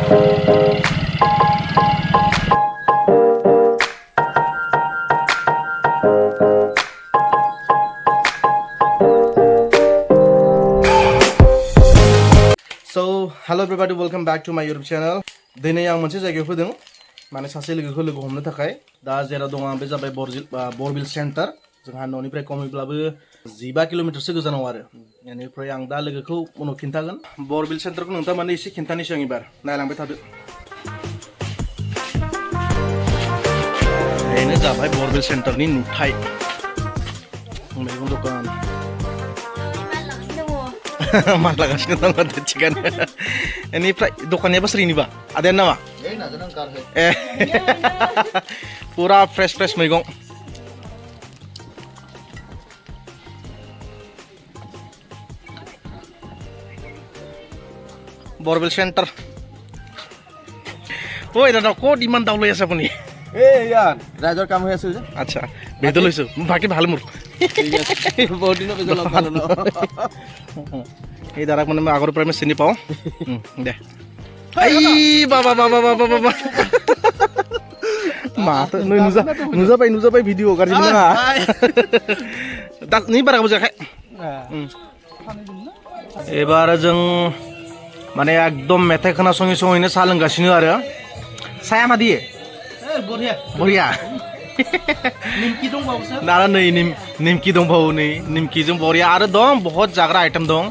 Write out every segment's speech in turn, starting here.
So, hello everybody, welcome back to my YouTube channel. Dini yang moनसे जायगायाव फैदों माने सासे लोगोखौ लोगो हमनो थाखाय दा जेराव दं आं बे जाबाय बरबिल सेन्टार जोंहा न'निफ्राय खमैब्लाबो 15 किल'मिटारसो गोजानाव आरो बेनिफ्राय आं दा लोगोखौ उनाव खिन्थागोन बरबिल सेन्टारखौ नोंथाङा माने एसे खिन्थानोसै आं एबार नायलांबाय थादो बेनो जाबाय बरबिल सेन्टारनि नुथाय मैगं दखान मानलागासिनो दङ थिगानो बेनिफ्राय दखानिया बोसोरनिबा आदाया नामा ए पुरा फ्रेश मैगं बरबिल सेन्टार ओइ दादा ক'ত ইমান দাম লৈ আছে আপুনি এই ইয়াৰ ৰাইজৰ কাম হৈ আছে যে আচ্ছা বেদ লৈছো বাকি ভাল মোৰ বহুত দিনৰ পিছত লগ পালো ন এই দাদাক মানে মই আগৰ পৰাই চিনি পাওঁ দে এই বাবা মাথা নুজা পাই ভিডিঅ' গাড়ি না दा नै बारा गोबाव जायाखै एबार जों माने एकदम मेथाइ खोनासङै सङैनो साहा लोंगासिनो आरो साया मादि बरिया निमकी दंबावोसो दाना नै निमकी दंबावो नै निमकीजों बरिया आरो दं बहुत जाग्रा आइटेम दं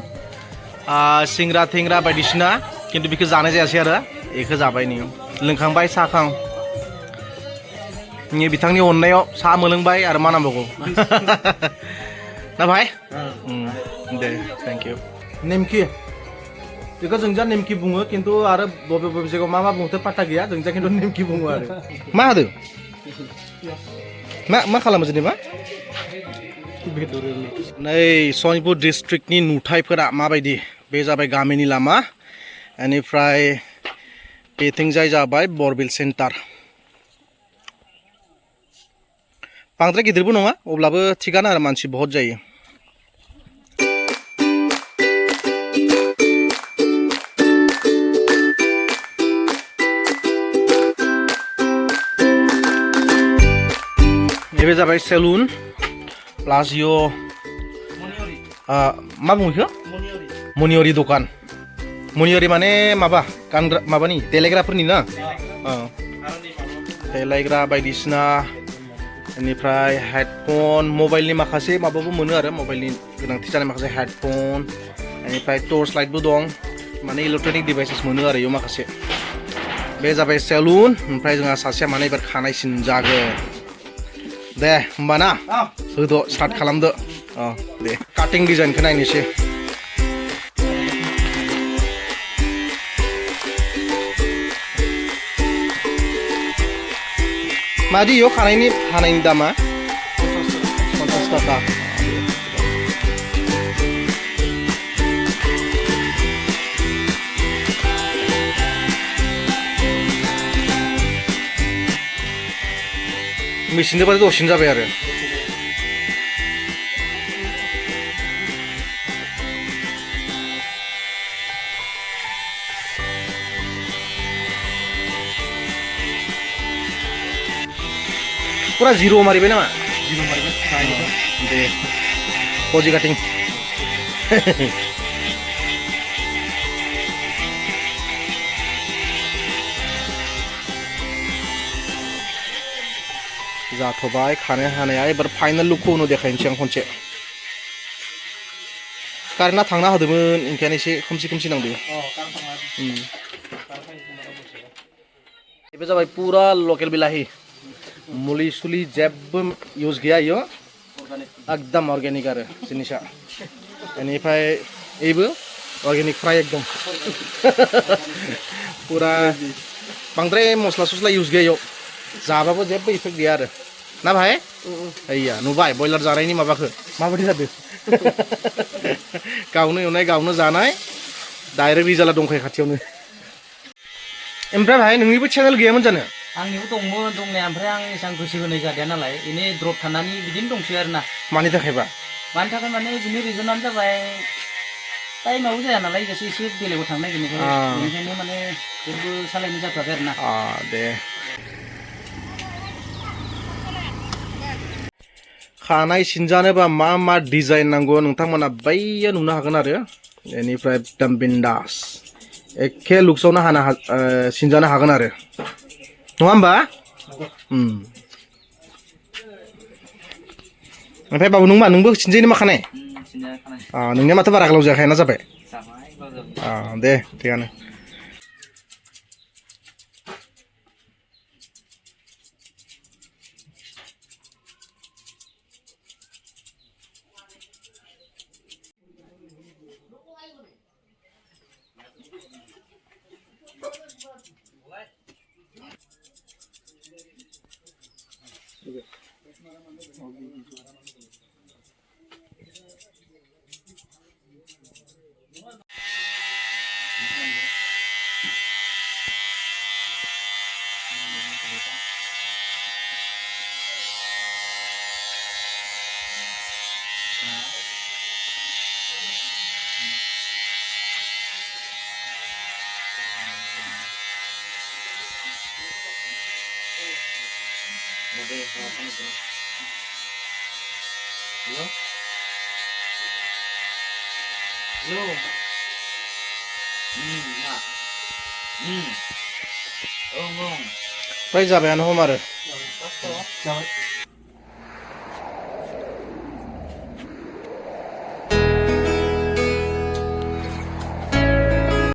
सिंग्रा थेंग्रा बायदिसिना खिन्थु बेखौ जानाय जायासै आरो बेखौ जाबाय नै लोंखांबाय साहाखां नि बिथांनि अननायाव साहा मोलोंबाय आरो मा नांबावगौ ना भाई दे थैंक यू निमकी बेखौ जों जा निमकी बुङो खिन्थु आरो बबे जायगायाव मा बुङो पात्ता गैया जों जा खिन्थु निमकी बुङो आरो मा होदो मा खालामो जेनेबा नै सनितपुर डिस्ट्रिक्टनि नुथायफोरा माबायदि बे जाबाय गामिनि लामा बेनिफ्राय बेथिंजाय जाबाय बरबिल सेन्टार बांद्राय गिदिरबो नङा अब्लाबो थिगानो आरो मानसि बहुत जायो बे जाबाय सेलुन प्लास यो मा बुङो बेखौ मनियरि दखान मनियरि माने माबा गानग्रा माबानि देलायग्राफोरनि ना देलायग्रा बायदिसिना बेनिफ्राय हेडफन मबाइलनि माखासे माबाबो मोनो आरो मबाइलनि गोनांथि जानाय माखासे हेडफन बेनिफ्राय टर्च लाइटबो दं माने इलेक्ट्रनिक डिभाइसेस मोनो आरो इयाव माखासे बे जाबाय सेलुन ओमफ्राय जोंहा सासेया माने एबार खानाय सिनजागोन दे होमबा ना होद' स्टार्ट खालामदो दे काटिं डिजाइनखौ नायनोसै मादि इयाव खानायनि दामा 50 थाखा मेसिनजों बारे दसेनो जाबाय आरो पुरा जिर' मारिबाय नामा दे पजि काटिं जाथ'बाय खानाय हानाया एबार फाइनाल लुकखौ उनाव देखायनोसै आं खनसे कारेन्टआ थांना होदोंमोन ओंखायनो एसे खोमसि नांदो बे जाबाय पुरा लकेल बिलाहि मुलि सुलि जेबो इउज गैया इयो एकदम अर्गेनिक आरो जिनिसा बेनिफ्राय एबो अर्गेनिक फ्राय एकदम पुरा बांद्राय मस्ला सस्ला इउज गैया इयाव जाबाबो जेबो इफेक्ट गैया आरो ना भाई ऐया नुबाय बयलार जानायनि माबाखौ माबायदि जादों गावनो एवनाय गावनो जानाय डाइरेक्ट रिजाल्टआ दंखायो खाथियावनो ओमफ्राय भाई नोंनिबो चेनेल गैयामोन जानो आंनिबो दंमोन दंनाया ओमफ्राय आं एसां गोसो होनाय जादिया नालाय इनि द्रप थानानै बिदिनो दंसै आरोना मानि थाखायबा मानि थाखाय माने बिनि रिजनानो जाबाय टाइमाबो जाया नालाय एसे बेलेगाव थांनो नागिरनायखाय बेनिखायनो माने जेबो सालायनाय जाथ'वाखै आरो ना दे खानाय सिनजानोबा मा डिजाइन नांगौ नोंथांमोना बैया नुनो हागोन आरो बेनिफ्राय एकदम बिन्दास एखे लुक्सआवनो सिनजानो हागोन आरो नङा होमबा ओमफ्राय बाबु नोंबो सिनजायोनो मा खानाय नोंनिया माथो बारा गोलाव जायाखै ना जाबाय दे थिगानो फ्राय जाबायानो हम आरो